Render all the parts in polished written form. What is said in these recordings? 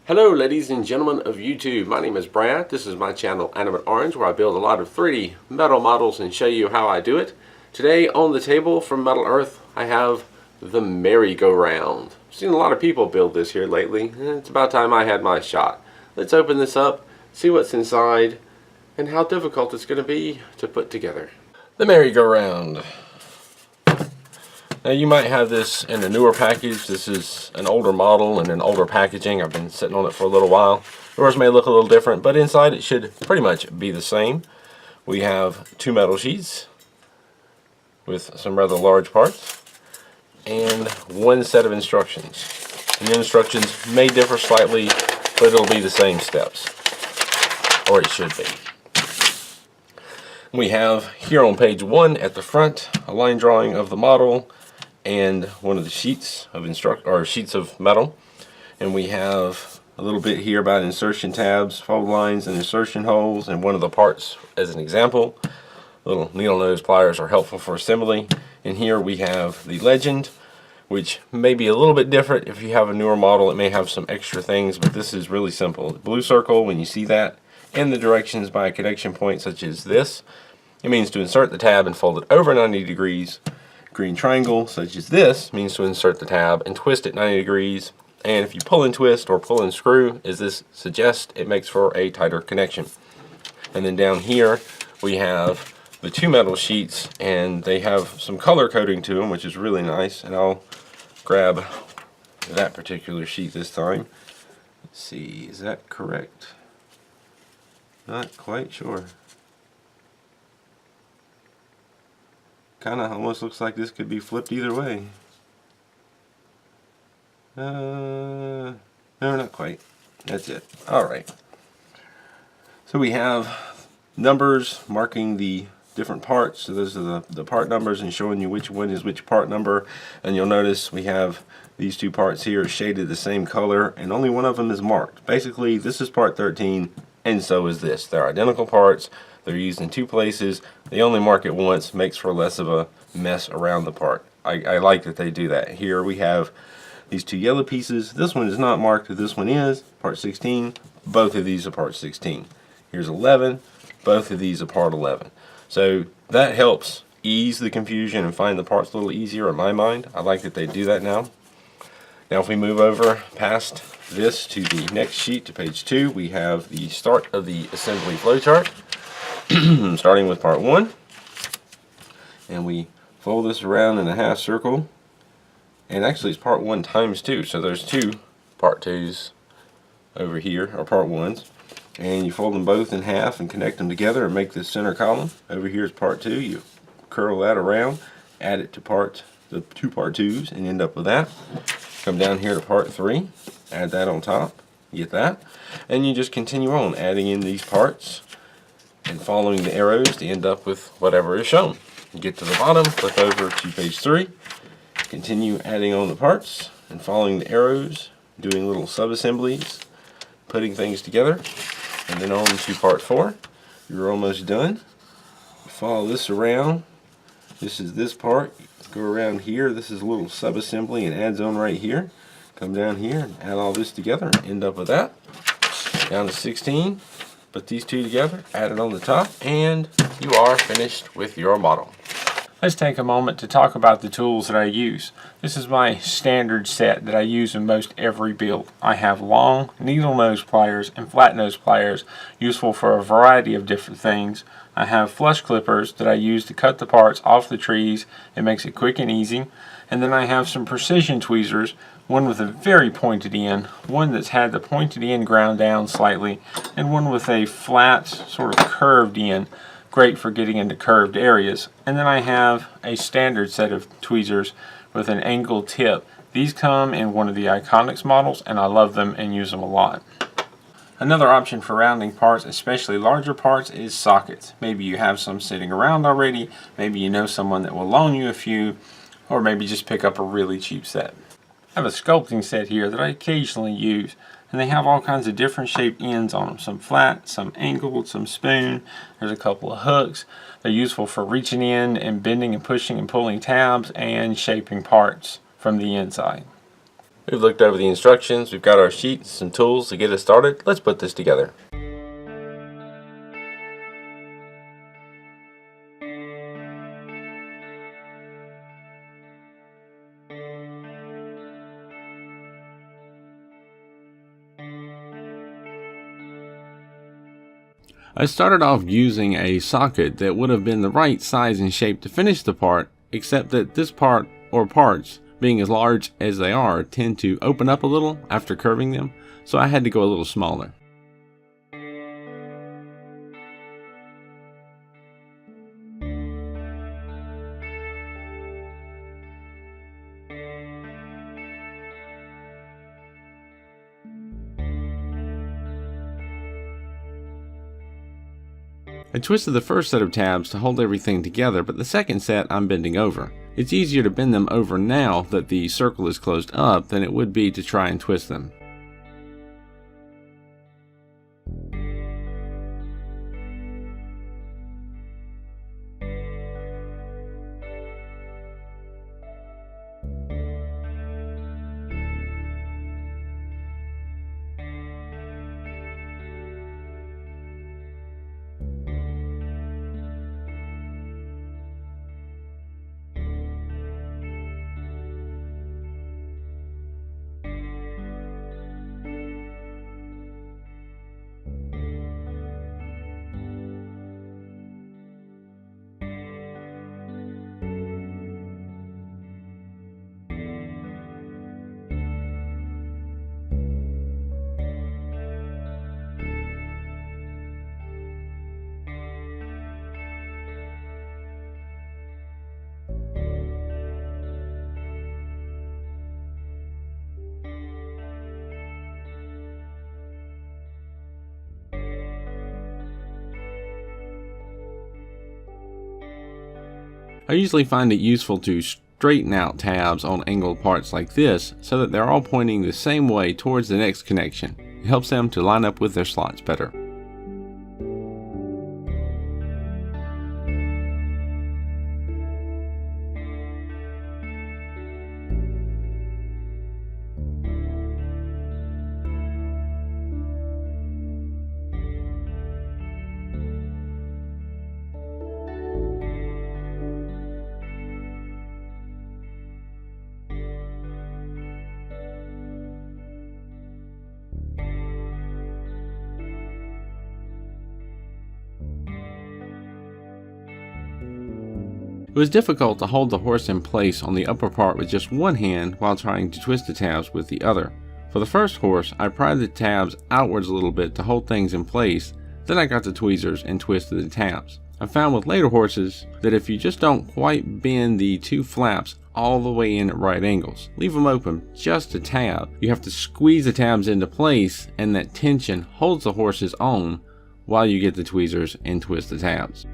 Hello ladies and gentlemen of YouTube, my name is Brad. This is my channel Animate Orange, where I build a lot of 3D metal models and show you how I do it. Today on the table from Metal Earth I have the merry-go-round. I've seen a lot of people build this here lately, and it's about time I had my shot. Let's open this up, see what's inside, and how difficult it's going to be to put together. The merry-go-round. Now you might have this in a newer package. This is an older model and an older packaging. I've been sitting on it for a little while. Yours may look a little different, but inside it should pretty much be the same. We have two metal sheets with some rather large parts and one set of instructions. And the instructions may differ slightly, but it'll be the same steps, or it should be. We have here on page 1 at the front a line drawing of the model and one of the sheets of sheets of metal, and we have a little bit here about insertion tabs, fold lines, and insertion holes, and one of the parts as an example. Little needle nose pliers are helpful for assembly. And here we have the legend, which may be a little bit different. If you have a newer model, it may have some extra things, but this is really simple. The blue circle, when you see that, and the directions by a connection point such as this, it means to insert the tab and fold it over 90 degrees. Green triangle, such as this, means to insert the tab and twist it 90 degrees. And if you pull and twist or pull and screw, as this suggests, it makes for a tighter connection. And then down here, we have the two metal sheets, and they have some color coding to them, which is really nice. And I'll grab that particular sheet this time. Let's see, is that correct? Not quite sure. Kinda almost looks like this could be flipped either way. No, not quite. That's it. Alright. So we have numbers marking the different parts. So those are the part numbers and showing you which one is which part number. And you'll notice we have these two parts here shaded the same color, and only one of them is marked. Basically, this is part 13, and so is this. They're identical parts. They're used in two places. They only mark it once, makes for less of a mess around the part. I like that they do that. Here we have these two yellow pieces. This one is not marked, but this one is part 16. Both of these are part 16. Here's 11. Both of these are part 11. So that helps ease the confusion and find the parts a little easier in my mind. I like that they do that now. Now if we move over past this to the next sheet, to page 2, we have the start of the assembly flowchart. Starting with part 1, and we fold this around in a half circle, and actually it's part 1 times 2, so there's two part 2s over here, or part 1s, and you fold them both in half and connect them together and make this center column. Over here is part 2. You curl that around, add it to the two part 2s, and end up with that. Come down here to part 3, add that on top, get that, and you just continue on adding in these parts and following the arrows to end up with whatever is shown. You get to the bottom, flip over to page 3, continue adding on the parts and following the arrows, doing little sub-assemblies, putting things together, and then on to part 4. You're almost done. You follow this around. This is this part. Go around here. This is a little sub-assembly and adds on right here. Come down here and add all this together and end up with that. Down to 16. Put these two together, add it on the top, and you are finished with your model. Let's take a moment to talk about the tools that I use. This is my standard set that I use in most every build. I have long needle nose pliers and flat nose pliers, useful for a variety of different things. I have flush clippers that I use to cut the parts off the trees. It makes it quick and easy. And then I have some precision tweezers, one with a very pointed end, one that's had the pointed end ground down slightly, and one with a flat, sort of curved end, great for getting into curved areas. And then I have a standard set of tweezers with an angled tip. These come in one of the Iconics models, and I love them and use them a lot. Another option for rounding parts, especially larger parts, is sockets. Maybe you have some sitting around already, maybe you know someone that will loan you a few, or maybe just pick up a really cheap set. I have a sculpting set here that I occasionally use, and they have all kinds of different shaped ends on them. Some flat, some angled, some spoon. There's a couple of hooks. They're useful for reaching in and bending and pushing and pulling tabs and shaping parts from the inside. We've looked over the instructions, we've got our sheet, some tools to get us started. Let's put this together. I started off using a socket that would have been the right size and shape to finish the part, except that this part, or parts, being as large as they are, tend to open up a little after curving them, so I had to go a little smaller. I twisted the first set of tabs to hold everything together, but the second set I'm bending over. It's easier to bend them over now that the circle is closed up than it would be to try and twist them. I usually find it useful to straighten out tabs on angled parts like this so that they're all pointing the same way towards the next connection. It helps them to line up with their slots better. It was difficult to hold the horse in place on the upper part with just one hand while trying to twist the tabs with the other. For the first horse, I pried the tabs outwards a little bit to hold things in place, then I got the tweezers and twisted the tabs. I found with later horses that if you just don't quite bend the two flaps all the way in at right angles, leave them open just a tad, you have to squeeze the tabs into place, and that tension holds the horses on while you get the tweezers and twist the tabs.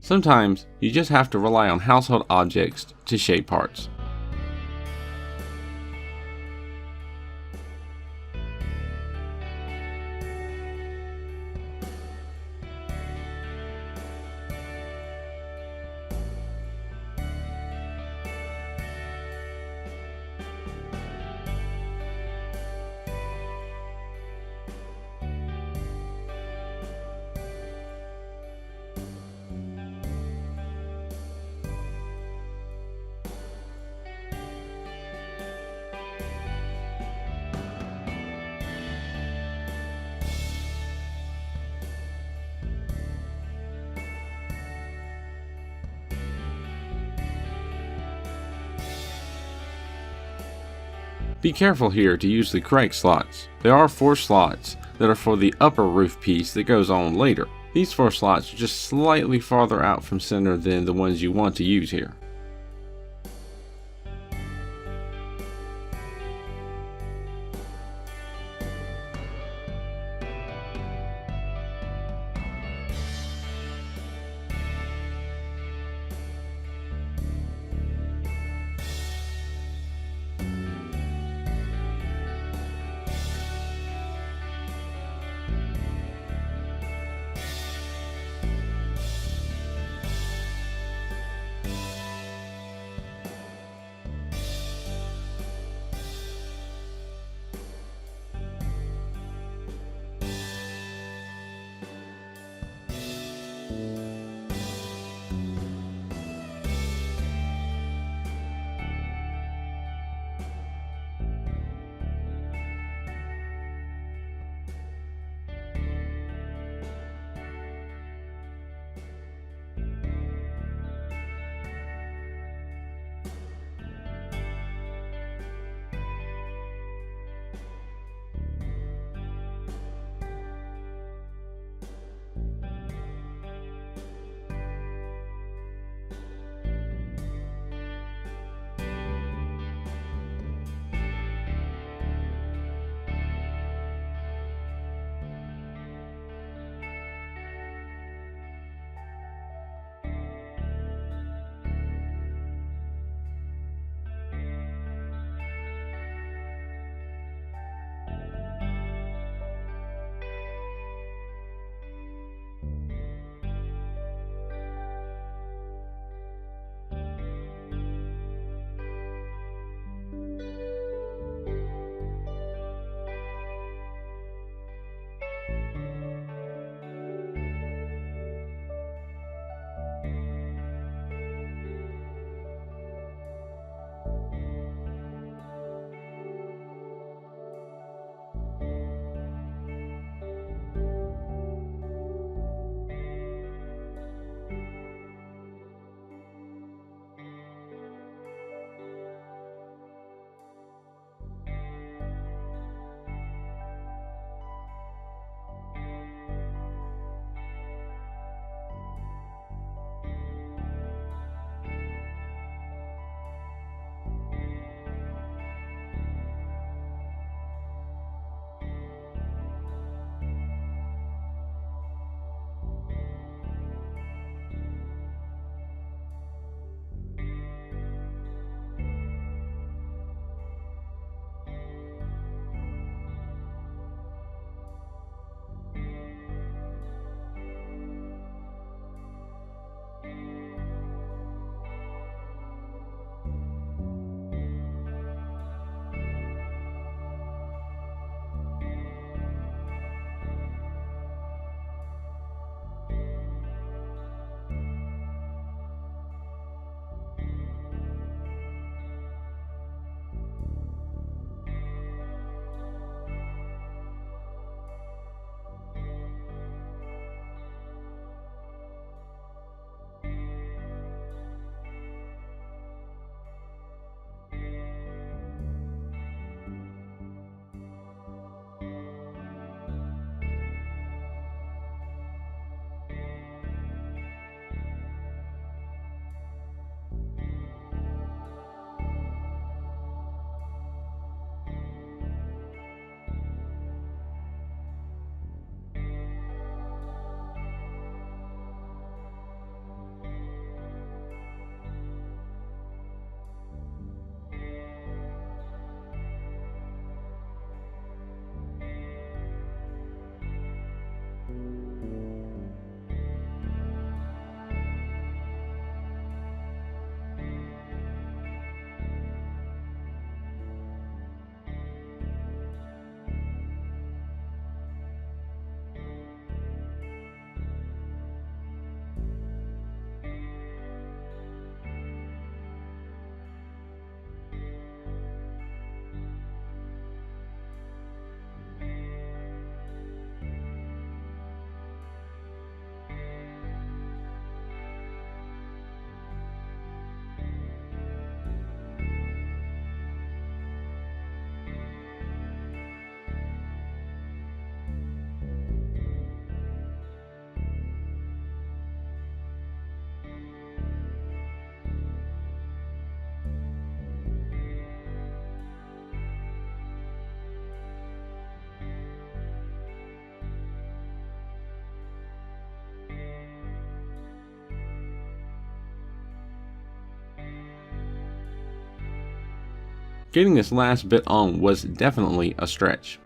Sometimes you just have to rely on household objects to shape parts. Be careful here to use the correct slots. There are 4 slots that are for the upper roof piece that goes on later. These 4 slots are just slightly farther out from center than the ones you want to use here. Getting this last bit on was definitely a stretch.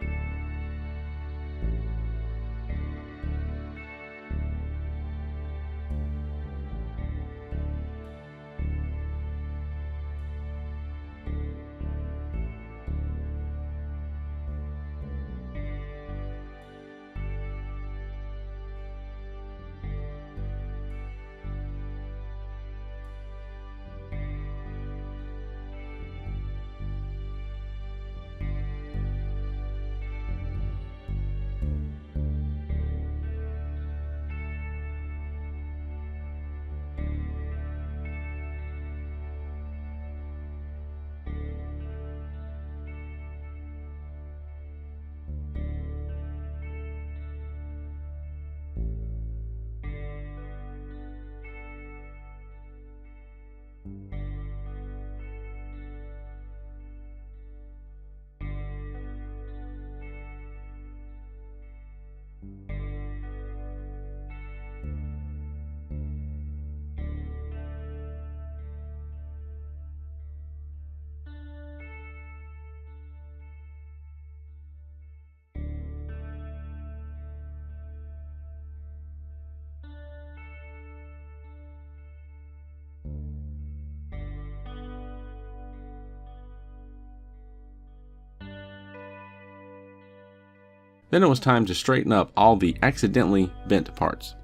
Then it was time to straighten up all the accidentally bent parts.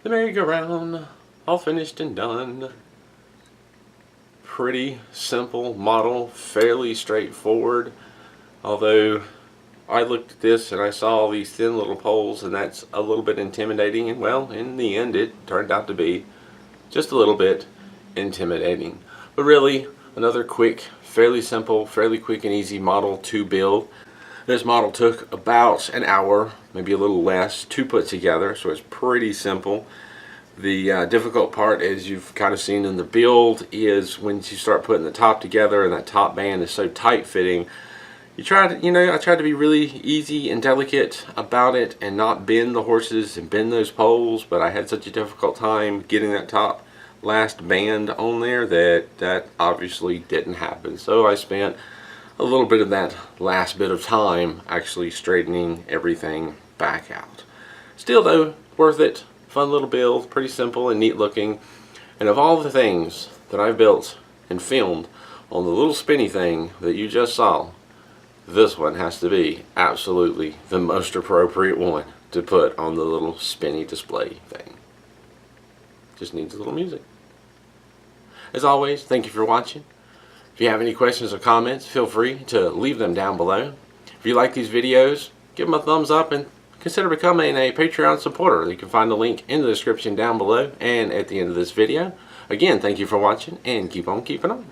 The merry-go-round, all finished and done. Pretty simple model, fairly straightforward. Although I looked at this and I saw all these thin little poles, and that's a little bit intimidating. And well, in the end, it turned out to be just a little bit intimidating. But really, another quick, fairly simple, fairly quick and easy model to build. This model took about an hour, maybe a little less, to put together, so it's pretty simple. The difficult part, as you've kind of seen in the build, is when you start putting the top together and that top band is so tight fitting. I tried to be really easy and delicate about it and not bend the horses and bend those poles, but I had such a difficult time getting that top last band on there that obviously didn't happen. So I spent a little bit of that last bit of time actually straightening everything back out. Still though, worth it. Fun little build, pretty simple and neat looking. And of all the things that I've built and filmed on the little spinny thing that you just saw, this one has to be absolutely the most appropriate one to put on the little spinny display thing. Just needs a little music. As always, thank you for watching. If you have any questions or comments, feel free to leave them down below. If you like these videos, give them a thumbs up and consider becoming a Patreon supporter. You can find the link in the description down below and at the end of this video. Again, thank you for watching and keep on keeping on.